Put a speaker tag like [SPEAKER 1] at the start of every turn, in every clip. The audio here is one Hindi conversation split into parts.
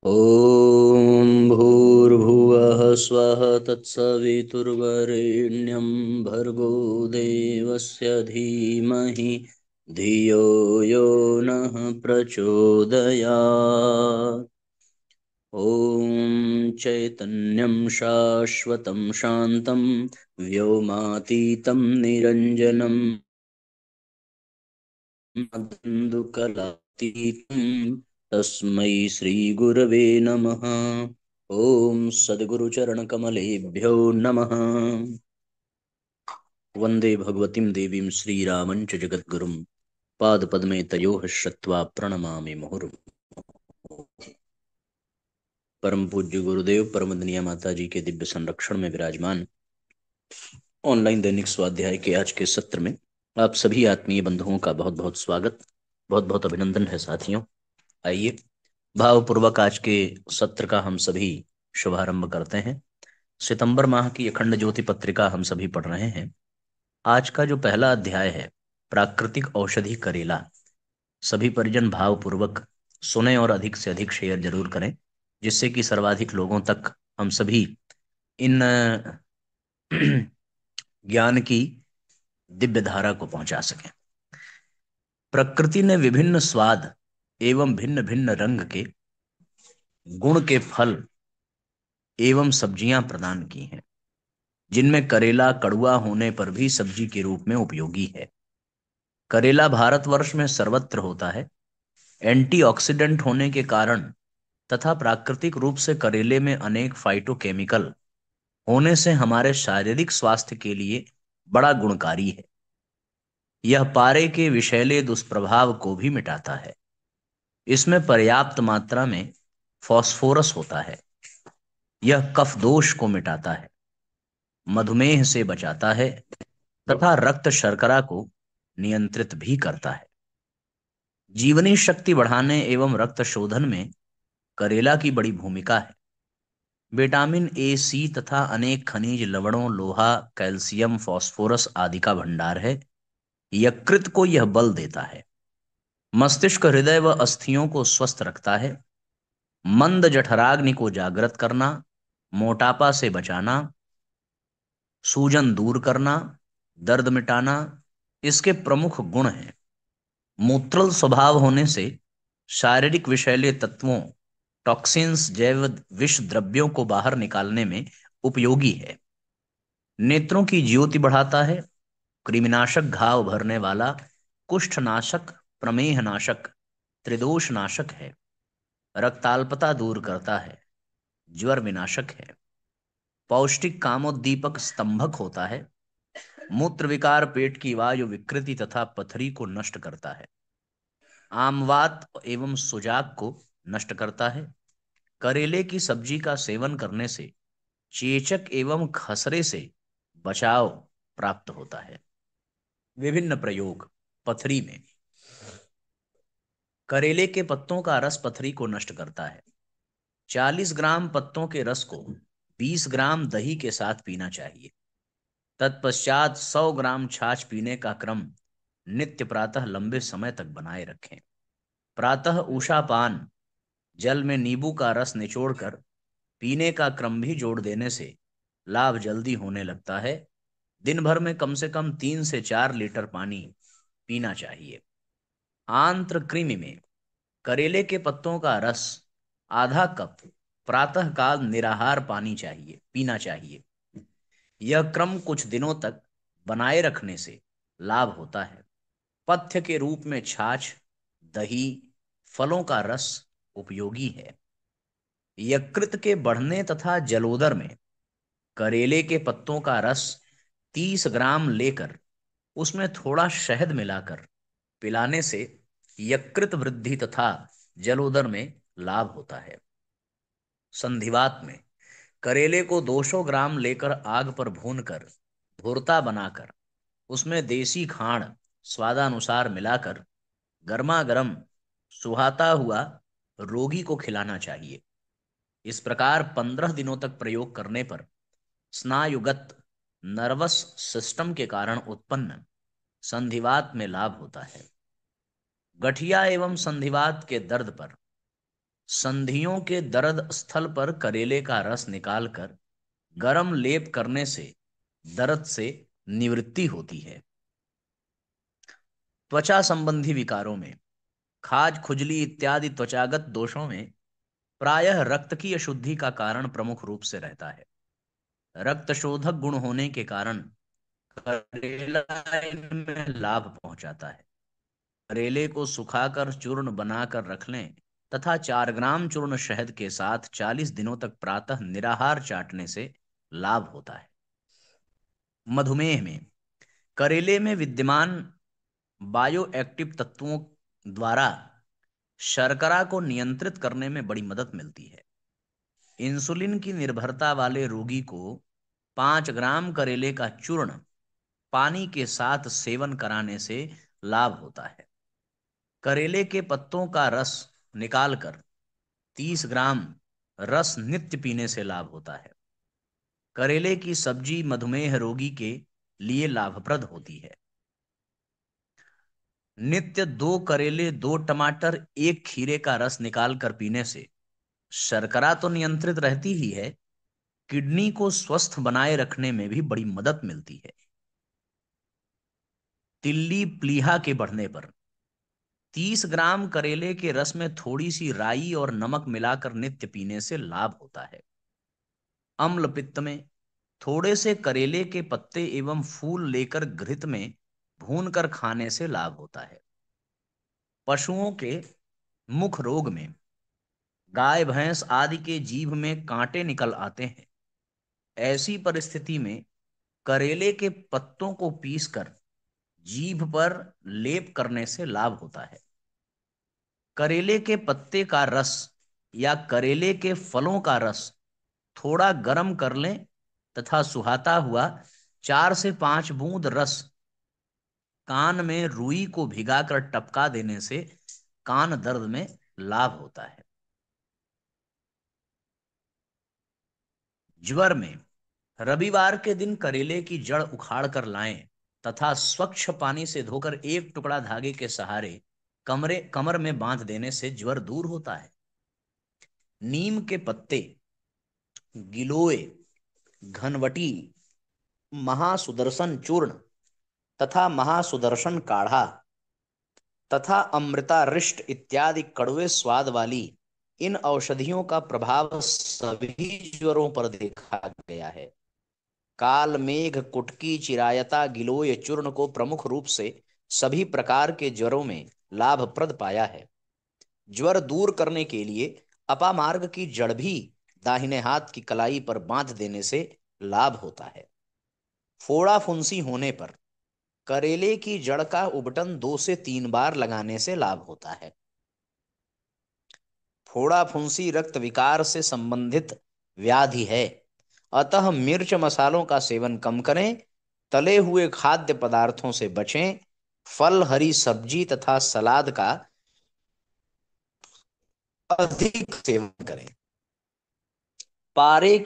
[SPEAKER 1] ॐ भूर्भुवः स्वः तत्सवितुर्वरेण्यं भर्गो देवस्य धीमहि धियो यो नः प्रचोदयात्। ॐ चैतन्यं शाश्वतं शान्तं व्योमातीतं निरञ्जनं मदन्दुकलातीतं तस्मै श्रीगुरवे नमः। ॐ सद्गुरुचरणकमलेभ्यो नमः। वन्दे भगवतीं देवीं श्रीरामं च जगद्गुरुं पादपद्मे तयोः श्रुत्वा प्रणमामि मुहुर्मुहुः। परम पूज्य गुरुदेव परमदनीय माता जी के दिव्य संरक्षण में विराजमान ऑनलाइन दैनिक स्वाध्याय के आज के सत्र में आप सभी आत्मीय बंधुओं का बहुत बहुत स्वागत, बहुत बहुत अभिनंदन है साथियों। आइए भावपूर्वक आज के सत्र का हम सभी शुभारंभ करते हैं। सितंबर माह की अखंड ज्योति पत्रिका हम सभी पढ़ रहे हैं। आज का जो पहला अध्याय है प्राकृतिक औषधि करेला, सभी परिजन भावपूर्वक सुने और अधिक से अधिक शेयर जरूर करें, जिससे कि सर्वाधिक लोगों तक हम सभी इन ज्ञान की दिव्य धारा को पहुंचा सकें। प्रकृति ने विभिन्न स्वाद एवं भिन्न भिन्न रंग के गुण के फल एवं सब्जियां प्रदान की हैं, जिनमें करेला कड़वा होने पर भी सब्जी के रूप में उपयोगी है। करेला भारतवर्ष में सर्वत्र होता है। एंटीऑक्सीडेंट होने के कारण तथा प्राकृतिक रूप से करेले में अनेक फाइटोकेमिकल होने से हमारे शारीरिक स्वास्थ्य के लिए बड़ा गुणकारी है। यह पारे के विषैले दुष्प्रभाव को भी मिटाता है। इसमें पर्याप्त मात्रा में फास्फोरस होता है। यह कफ दोष को मिटाता है, मधुमेह से बचाता है तथा रक्त शर्करा को नियंत्रित भी करता है। जीवनी शक्ति बढ़ाने एवं रक्त शोधन में करेला की बड़ी भूमिका है। विटामिन ए, सी तथा अनेक खनिज लवणों, लोहा, कैल्शियम, फास्फोरस आदि का भंडार है। यकृत को यह बल देता है। मस्तिष्क, हृदय व अस्थियों को स्वस्थ रखता है। मंद जठराग्नि को जागृत करना, मोटापा से बचाना, सूजन दूर करना, दर्द मिटाना इसके प्रमुख गुण हैं। मूत्रल स्वभाव होने से शारीरिक विषैले तत्वों, टॉक्सिन्स, जैव विष द्रव्यों को बाहर निकालने में उपयोगी है। नेत्रों की ज्योति बढ़ाता है। कृमिनाशक, घाव भरने वाला, कुष्ठनाशक, प्रमेह नाशक, त्रिदोष नाशक है। रक्ताल्पता दूर करता है। ज्वर विनाशक है। पौष्टिक कामोद्दीपक, स्तंभक होता है। मूत्र विकार, पेट की वायु विकृति तथा पथरी को नष्ट करता है। आमवात एवं सुजाक को नष्ट करता है। करेले की सब्जी का सेवन करने से चेचक एवं खसरे से बचाव प्राप्त होता है। विभिन्न प्रयोग। पथरी में करेले के पत्तों का रस पथरी को नष्ट करता है। 40 ग्राम पत्तों के रस को 20 ग्राम दही के साथ पीना चाहिए। तत्पश्चात 100 ग्राम छाछ पीने का क्रम नित्य प्रातः लंबे समय तक बनाए रखें। प्रातः उषा पान, जल में नींबू का रस निचोड़कर पीने का क्रम भी जोड़ देने से लाभ जल्दी होने लगता है। दिन भर में कम से कम 3 से 4 लीटर पानी पीना चाहिए। आंत्र कृमि में करेले के पत्तों का रस आधा कप प्रातः काल निराहार पीना चाहिए। यह क्रम कुछ दिनों तक बनाए रखने से लाभ होता है। पथ्य के रूप में छाछ, दही, फलों का रस उपयोगी है। यकृत के बढ़ने तथा जलोदर में करेले के पत्तों का रस 30 ग्राम लेकर उसमें थोड़ा शहद मिलाकर पिलाने से यकृत वृद्धि तथा जलोदर में लाभ होता है। संधिवात में करेले को 200 ग्राम लेकर आग पर भूनकर भुर्ता बनाकर उसमें देसी खांड स्वादानुसार मिलाकर गर्मा गर्म सुहाता हुआ रोगी को खिलाना चाहिए। इस प्रकार 15 दिनों तक प्रयोग करने पर स्नायुगत नर्वस सिस्टम के कारण उत्पन्न संधिवात में लाभ होता है। गठिया एवं संधिवात के दर्द पर संधियों के दर्द स्थल पर करेले का रस निकालकर गरम लेप करने से दर्द से निवृत्ति होती है। त्वचा संबंधी विकारों में खाज, खुजली इत्यादि त्वचागत दोषों में प्रायः रक्त की अशुद्धि का कारण प्रमुख रूप से रहता है। रक्त शोधक गुण होने के कारण करेला इनमें लाभ पहुंचाता है। करेले को सुखाकर चूर्ण बनाकर रख लें तथा 4 ग्राम चूर्ण शहद के साथ 40 दिनों तक प्रातः निराहार चाटने से लाभ होता है। मधुमेह में करेले में विद्यमान बायोएक्टिव तत्वों द्वारा शर्करा को नियंत्रित करने में बड़ी मदद मिलती है। इंसुलिन की निर्भरता वाले रोगी को 5 ग्राम करेले का चूर्ण पानी के साथ सेवन कराने से लाभ होता है। करेले के पत्तों का रस निकालकर 30 ग्राम रस नित्य पीने से लाभ होता है। करेले की सब्जी मधुमेह रोगी के लिए लाभप्रद होती है। नित्य 2 करेले, 2 टमाटर, 1 खीरे का रस निकालकर पीने से शर्करा तो नियंत्रित रहती ही है, किडनी को स्वस्थ बनाए रखने में भी बड़ी मदद मिलती है। तिल्ली प्लीहा के बढ़ने पर 30 ग्राम करेले के रस में थोड़ी सी राई और नमक मिलाकर नित्य पीने से लाभ होता है। अम्ल पित्त में थोड़े से करेले के पत्ते एवं फूल लेकर घृत में भूनकर खाने से लाभ होता है। पशुओं के मुख रोग में गाय, भैंस आदि के जीभ में कांटे निकल आते हैं। ऐसी परिस्थिति में करेले के पत्तों को पीसकर जीभ पर लेप करने से लाभ होता है। करेले के पत्ते का रस या करेले के फलों का रस थोड़ा गर्म कर लें तथा सुहाता हुआ 4 से 5 बूंद रस कान में रुई को भिगाकर टपका देने से कान दर्द में लाभ होता है। ज्वर में रविवार के दिन करेले की जड़ उखाड़ कर लाएं तथा स्वच्छ पानी से धोकर 1 टुकड़ा धागे के सहारे कमर में बांध देने से ज्वर दूर होता है। नीम के पत्ते, गिलोय, घनवटी, महासुदर्शन चूर्ण तथा महासुदर्शन काढ़ा तथा अमृतारिष्ट इत्यादि कड़वे स्वाद वाली इन औषधियों का प्रभाव सभी ज्वरों पर देखा गया है। काल मेघ, कुटकी, चिरायता, गिलोय चूर्ण को प्रमुख रूप से सभी प्रकार के ज्वरों में लाभप्रद पाया है। ज्वर दूर करने के लिए अपामार्ग की जड़ भी दाहिने हाथ की कलाई पर बांध देने से लाभ होता है। फोड़ा फुंसी होने पर करेले की जड़ का उबटन 2 से 3 बार लगाने से लाभ होता है। फोड़ा फुंसी रक्त विकार से संबंधित व्याधि है, अतः मिर्च मसालों का सेवन कम करें, तले हुए खाद्य पदार्थों से बचें, फल, हरी सब्जी तथा सलाद का अधिक सेवन करें। पारे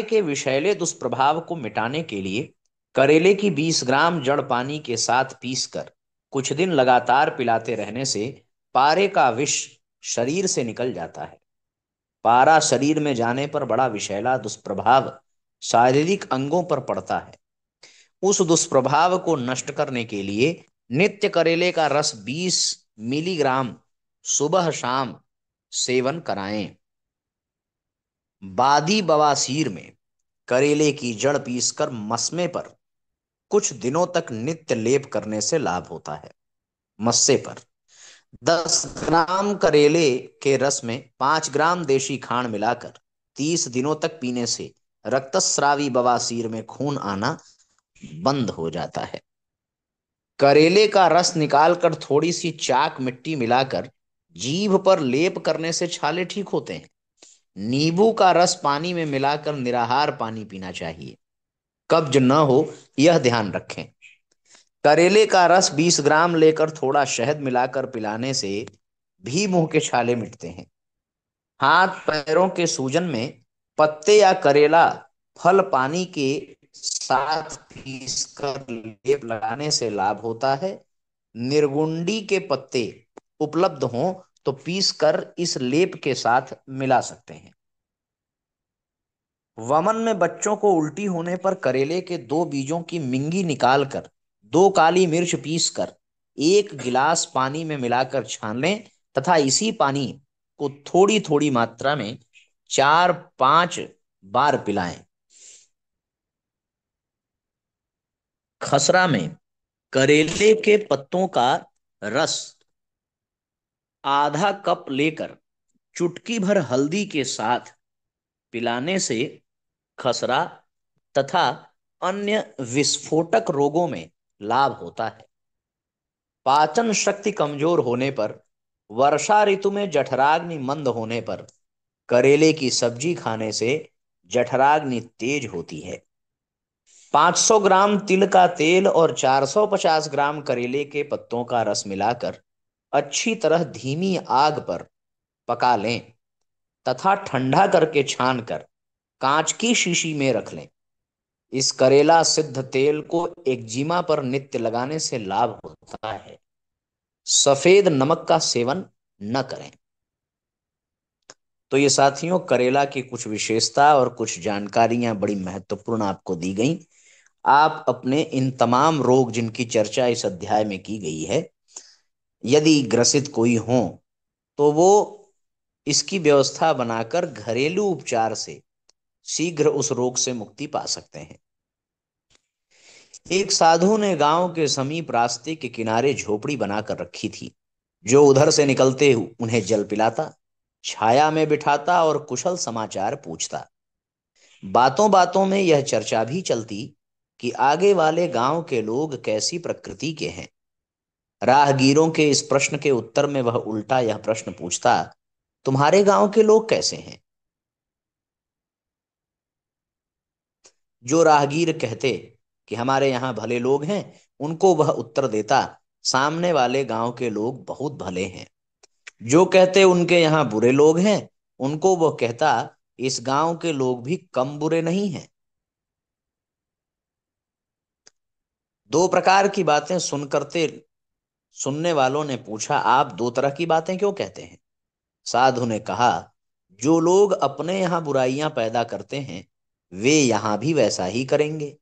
[SPEAKER 1] के विषैले दुष्प्रभाव को मिटाने के लिए करेले की 20 ग्राम जड़ पानी के साथ पीसकर कुछ दिन लगातार पिलाते रहने से पारे का विष शरीर से निकल जाता है। पारा शरीर में जाने पर बड़ा विषैला दुष्प्रभाव शारीरिक अंगों पर पड़ता है। उस दुष्प्रभाव को नष्ट करने के लिए नित्य करेले का रस 20 मिलीग्राम सुबह शाम सेवन कराएं। बादी बवासीर में करेले की जड़ पीसकर मस्मे पर कुछ दिनों तक नित्य लेप करने से लाभ होता है। मस्से पर 10 ग्राम करेले के रस में 5 ग्राम देशी खांड मिलाकर 30 दिनों तक पीने से रक्तस्रावी बवासीर में खून आना बंद हो जाता है। करेले का रस निकालकर थोड़ी सी चाक मिट्टी मिलाकर जीभ पर लेप करने से छाले ठीक होते हैं। नींबू का रस पानी में मिलाकर निराहार पानी पीना चाहिए। कब्ज न हो यह ध्यान रखें। करेले का रस 20 ग्राम लेकर थोड़ा शहद मिलाकर पिलाने से भी मुंह के छाले मिटते हैं। हाथ पैरों के सूजन में पत्ते या करेला फल पानी के साथ पीसकर लेप लगाने से लाभ होता है। निर्गुंडी के पत्ते उपलब्ध हों तो पीस कर इस लेप के साथ मिला सकते हैं। वमन में बच्चों को उल्टी होने पर करेले के 2 बीजों की मिंगी निकालकर 2 काली मिर्च पीस कर 1 गिलास पानी में मिलाकर छान लें तथा इसी पानी को थोड़ी थोड़ी मात्रा में 4-5 बार पिलाएं। खसरा में करेले के पत्तों का रस आधा कप लेकर चुटकी भर हल्दी के साथ पिलाने से खसरा तथा अन्य विस्फोटक रोगों में लाभ होता है। पाचन शक्ति कमजोर होने पर, वर्षा ऋतु में जठराग्नि मंद होने पर करेले की सब्जी खाने से जठराग्नि तेज होती है। 500 ग्राम तिल का तेल और 450 ग्राम करेले के पत्तों का रस मिलाकर अच्छी तरह धीमी आग पर पका लें तथा ठंडा करके छानकर कांच की शीशी में रख लें। इस करेला सिद्ध तेल को एक्जिमा पर नित्य लगाने से लाभ होता है। सफेद नमक का सेवन न करें। तो ये साथियों करेला की कुछ विशेषता और कुछ जानकारियां बड़ी महत्वपूर्ण आपको दी गई। आप अपने इन तमाम रोग जिनकी चर्चा इस अध्याय में की गई है, यदि ग्रसित कोई हो तो वो इसकी व्यवस्था बनाकर घरेलू उपचार से शीघ्र उस रोग से मुक्ति पा सकते हैं। एक साधु ने गांव के समीप रास्ते के किनारे झोपड़ी बनाकर रखी थी। जो उधर से निकलते उन्हें जल पिलाता, छाया में बिठाता और कुशल समाचार पूछता। बातों बातों में यह चर्चा भी चलती कि आगे वाले गांव के लोग कैसी प्रकृति के हैं। राहगीरों के इस प्रश्न के उत्तर में वह उल्टा यह प्रश्न पूछता, तुम्हारे गांव के लोग कैसे हैं? जो राहगीर कहते कि हमारे यहाँ भले लोग हैं, उनको वह उत्तर देता, सामने वाले गांव के लोग बहुत भले हैं। जो कहते उनके यहाँ बुरे लोग हैं, उनको वह कहता, इस गांव के लोग भी कम बुरे नहीं हैं। 2 प्रकार की बातें सुनने वालों ने पूछा, आप 2 तरह की बातें क्यों कहते हैं? साधु ने कहा, जो लोग अपने यहाँ बुराइयां पैदा करते हैं वे यहाँ भी वैसा ही करेंगे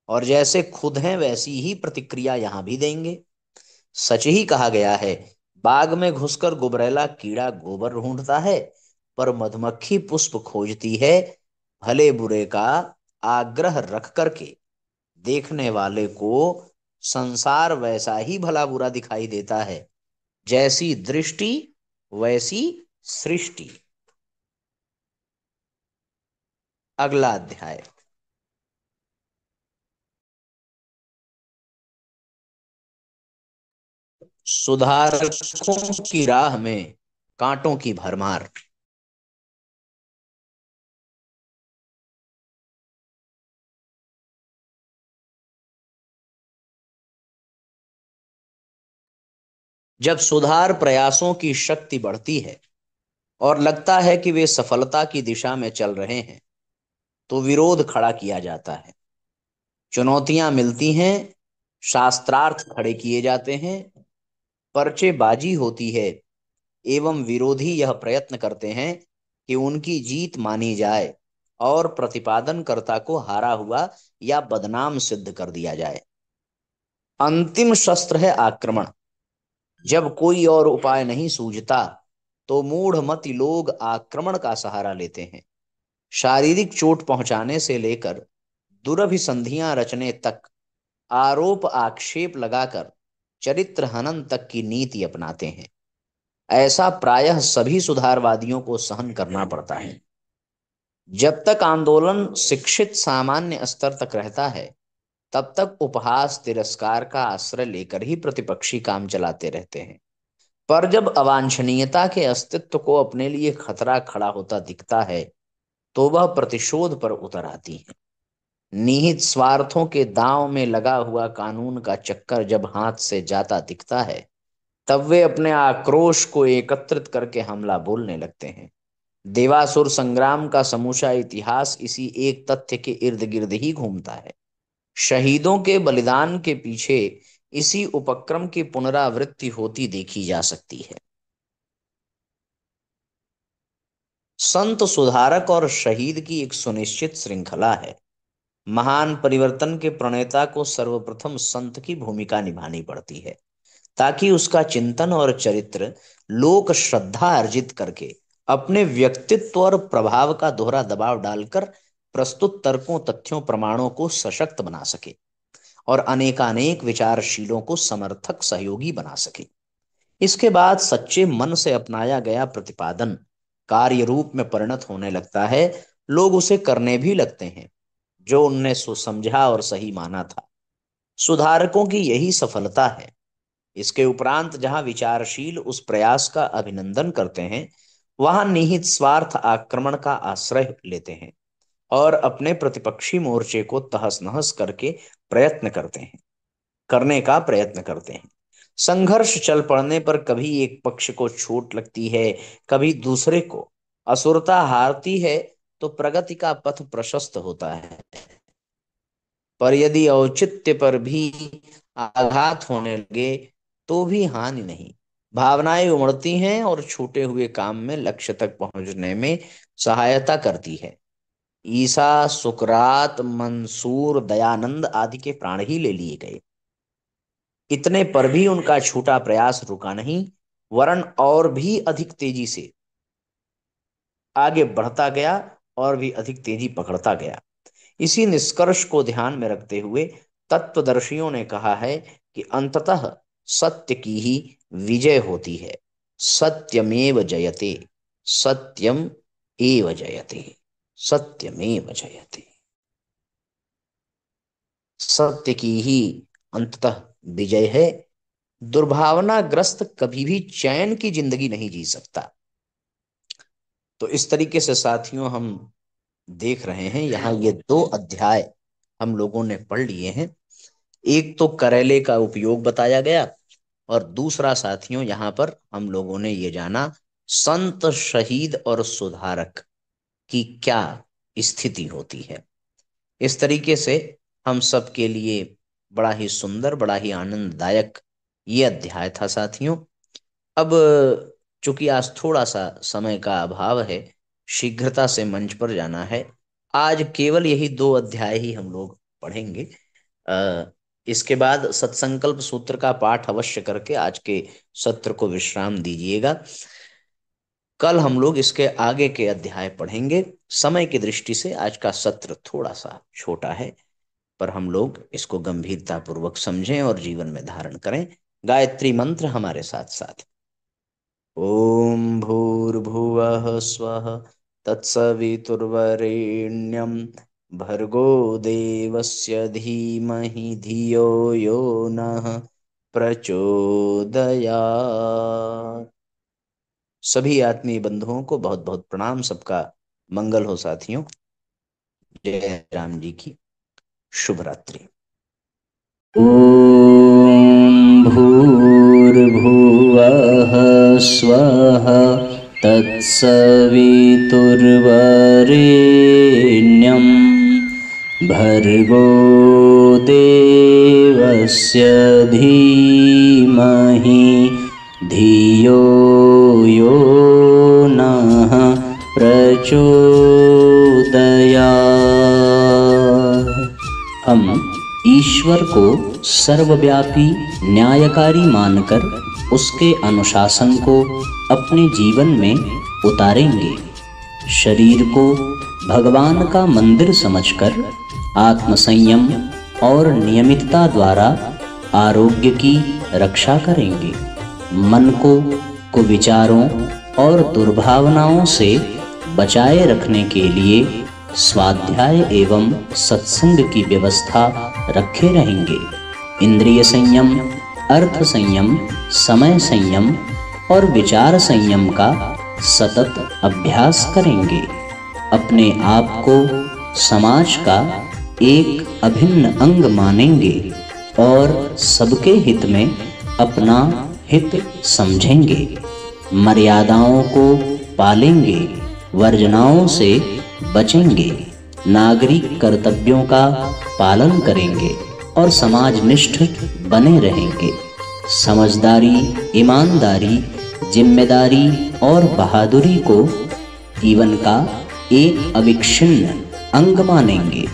[SPEAKER 1] और जैसे खुद हैं वैसी ही प्रतिक्रिया यहाँ भी देंगे। सच ही कहा गया है, बाग में घुसकर गुबरैला कीड़ा गोबर ढूंढता है, पर मधुमक्खी पुष्प खोजती है। भले बुरे का आग्रह रख करके देखने वाले को संसार वैसा ही भला बुरा दिखाई देता है। जैसी दृष्टि वैसी सृष्टि। अगला अध्याय। सुधारकों की राह में कांटों की भरमार। जब सुधार प्रयासों की शक्ति बढ़ती है और लगता है कि वे सफलता की दिशा में चल रहे हैं, तो विरोध खड़ा किया जाता है। चुनौतियां मिलती हैं, शास्त्रार्थ खड़े किए जाते हैं, पर्चेबाजी होती है एवं विरोधी यह प्रयत्न करते हैं कि उनकी जीत मानी जाए और प्रतिपादनकर्ता को हारा हुआ या बदनाम सिद्ध कर दिया जाए। अंतिम शस्त्र है आक्रमण। जब कोई और उपाय नहीं सूझता तो मूढ़मति लोग आक्रमण का सहारा लेते हैं। शारीरिक चोट पहुंचाने से लेकर दुरभिसंधियां रचने तक, आरोप आक्षेप लगाकर चरित्र हनन तक की नीति अपनाते हैं। ऐसा प्रायः सभी सुधारवादियों को सहन करना पड़ता है। जब तक आंदोलन शिक्षित सामान्य स्तर तक रहता है, तब तक उपहास तिरस्कार का आश्रय लेकर ही प्रतिपक्षी काम चलाते रहते हैं। पर जब अवांछनीयता के अस्तित्व को अपने लिए खतरा खड़ा होता दिखता है, तो वह प्रतिशोध पर उतर आती है। निहित स्वार्थों के दांव में लगा हुआ कानून का चक्कर जब हाथ से जाता दिखता है, तब वे अपने आक्रोश को एकत्रित करके हमला बोलने लगते हैं। देवासुर संग्राम का समूचा इतिहास इसी एक तथ्य के इर्द गिर्द ही घूमता है। शहीदों के बलिदान के पीछे इसी उपक्रम की पुनरावृत्ति होती देखी जा सकती है। संत सुधारक और शहीद की एक सुनिश्चित श्रृंखला है। महान परिवर्तन के प्रणेता को सर्वप्रथम संत की भूमिका निभानी पड़ती है, ताकि उसका चिंतन और चरित्र लोक श्रद्धा अर्जित करके अपने व्यक्तित्व और प्रभाव का दोहरा दबाव डालकर प्रस्तुत तर्कों, तथ्यों, प्रमाणों को सशक्त बना सके और अनेकानेक विचारशीलों को समर्थक सहयोगी बना सके। इसके बाद सच्चे मन से अपनाया गया प्रतिपादन कार्य रूप में परिणत होने लगता है। लोग उसे करने भी लगते हैं जो उनने समझा और सही माना था। सुधारकों की यही सफलता है। इसके उपरांत जहां विचारशील उस प्रयास का अभिनंदन करते हैं, वहां निहित स्वार्थ आक्रमण का आश्रय लेते हैं और अपने प्रतिपक्षी मोर्चे को तहस नहस करने का प्रयत्न करते हैं। संघर्ष चल पड़ने पर कभी एक पक्ष को चोट लगती है, कभी दूसरे को। असुरता हारती है तो प्रगति का पथ प्रशस्त होता है, पर यदि औचित्य पर भी आघात होने लगे तो भी हानि नहीं। भावनाएं उमड़ती हैं और छूटे हुए काम में लक्ष्य तक पहुंचने में सहायता करती है। ईसा, सुकरात, मंसूर, दयानंद आदि के प्राण ही ले लिए गए। इतने पर भी उनका छूटा प्रयास रुका नहीं, वरन और भी अधिक तेजी से आगे बढ़ता गया और भी अधिक तेजी पकड़ता गया। इसी निष्कर्ष को ध्यान में रखते हुए तत्वदर्शियों ने कहा है कि अंततः सत्य की ही विजय होती है। सत्यमेव जयते, सत्यम एव जयते, सत्यमेव जयते। सत्य की ही अंततः विजय है। दुर्भावनाग्रस्त कभी भी चैन की जिंदगी नहीं जी सकता। तो इस तरीके से साथियों हम देख रहे हैं, यहाँ ये 2 अध्याय हम लोगों ने पढ़ लिए हैं। एक तो करेले का उपयोग बताया गया और दूसरा साथियों यहाँ पर हम लोगों ने ये जाना संत, शहीद और सुधारक की क्या स्थिति होती है। इस तरीके से हम सब के लिए बड़ा ही सुंदर, बड़ा ही आनंददायक ये अध्याय था साथियों। अब चूंकि आज थोड़ा सा समय का अभाव है, शीघ्रता से मंच पर जाना है। आज केवल यही 2 अध्याय ही हम लोग पढ़ेंगे। इसके बाद सत्संकल्प सूत्र का पाठ अवश्य करके आज के सत्र को विश्राम दीजिएगा। कल हम लोग इसके आगे के अध्याय पढ़ेंगे। समय की दृष्टि से आज का सत्र थोड़ा सा छोटा है, पर हम लोग इसको गंभीरता पूर्वक समझें और जीवन में धारण करें। गायत्री मंत्र हमारे साथ साथ। ओम भूर्भुवः स्वः तत्सवितुर्वरेण्यं भर्गो देवस्य धीमहि धियो यो नः प्रचोदयात्। सभी आत्मीय बंधुओं को बहुत बहुत प्रणाम। सबका मंगल हो साथियों। जय राम जी की। शुभ रात्रि। ओम भूर्भुवः स्वः तत्सवितुर्वरेण्यं भर्गो देवस्य धीमहि धियो यो नः प्रचोदयात्। हम ईश्वर को सर्वव्यापी न्यायकारी मानकर उसके अनुशासन को अपने जीवन में उतारेंगे। शरीर को भगवान का मंदिर समझकर आत्मसंयम और नियमितता द्वारा आरोग्य की रक्षा करेंगे। मन को कुविचारों और दुर्भावनाओं से बचाए रखने के लिए स्वाध्याय एवं सत्संग की व्यवस्था रखे रहेंगे। इंद्रिय संयम, अर्थ संयम, समय संयम और विचार संयम का सतत अभ्यास करेंगे। अपने आप को समाज का एक अभिन्न अंग मानेंगे और सबके हित में अपना हित समझेंगे। मर्यादाओं को पालेंगे, वर्जनाओं से बचेंगे, नागरिक कर्तव्यों का पालन करेंगे और समाजनिष्ठ बने रहेंगे। समझदारी, ईमानदारी, जिम्मेदारी और बहादुरी को
[SPEAKER 2] जीवन का एक अविच्छिन्न अंग मानेंगे।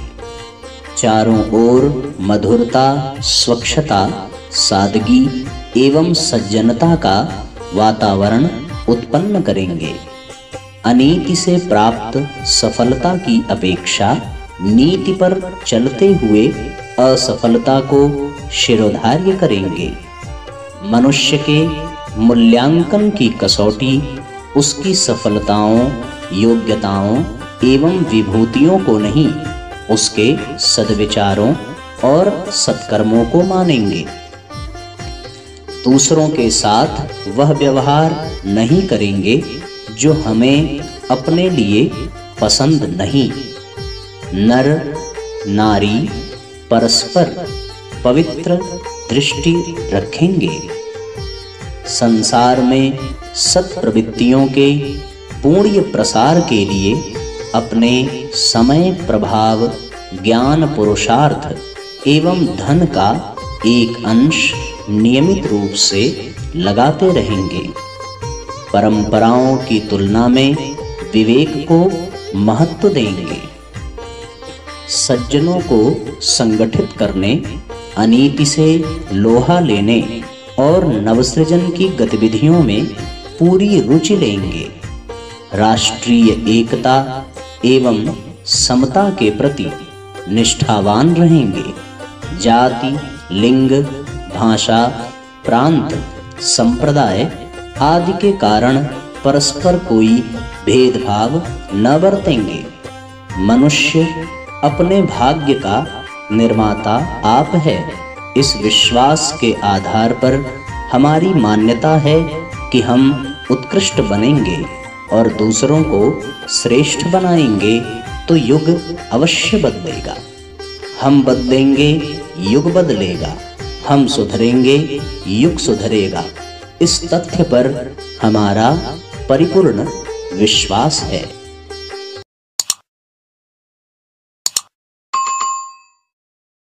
[SPEAKER 2] चारों ओर मधुरता, स्वच्छता, सादगी एवं सज्जनता का वातावरण उत्पन्न करेंगे। अनीति से प्राप्त सफलता की अपेक्षा नीति पर चलते हुए असफलता को शिरोधार्य करेंगे। मनुष्य के मूल्यांकन की कसौटी उसकी सफलताओं, योग्यताओं एवं विभूतियों को नहीं, उसके सद्विचारों और सत्कर्मों को मानेंगे। दूसरों के साथ वह व्यवहार नहीं करेंगे जो हमें अपने लिए पसंद नहीं। नर नारी परस्पर पवित्र दृष्टि रखेंगे। संसार में सत्प्रवृत्तियों के पूर्ण प्रसार के लिए अपने समय, प्रभाव, ज्ञान, पुरुषार्थ एवं धन का एक अंश नियमित रूप से लगाते रहेंगे। परंपराओं की तुलना में विवेक को महत्व देंगे। सज्जनों को संगठित करने, अनीति से लोहा लेने और नवसृजन की गतिविधियों में पूरी रुचि लेंगे। राष्ट्रीय एकता एवं समता के प्रति निष्ठावान रहेंगे। जाति, लिंग, भाषा, प्रांत, संप्रदाय आदि के कारण परस्पर कोई भेदभाव न बरतेंगे। मनुष्य अपने भाग्य का निर्माता आप है। इस विश्वास के आधार पर हमारी मान्यता है कि हम उत्कृष्ट बनेंगे और दूसरों को श्रेष्ठ बनाएंगे तो युग अवश्य बदलेगा। हम बदलेंगे, युग बदलेगा। हम सुधरेंगे, युग सुधरेगा। इस तथ्य पर हमारा परिपूर्ण विश्वास है।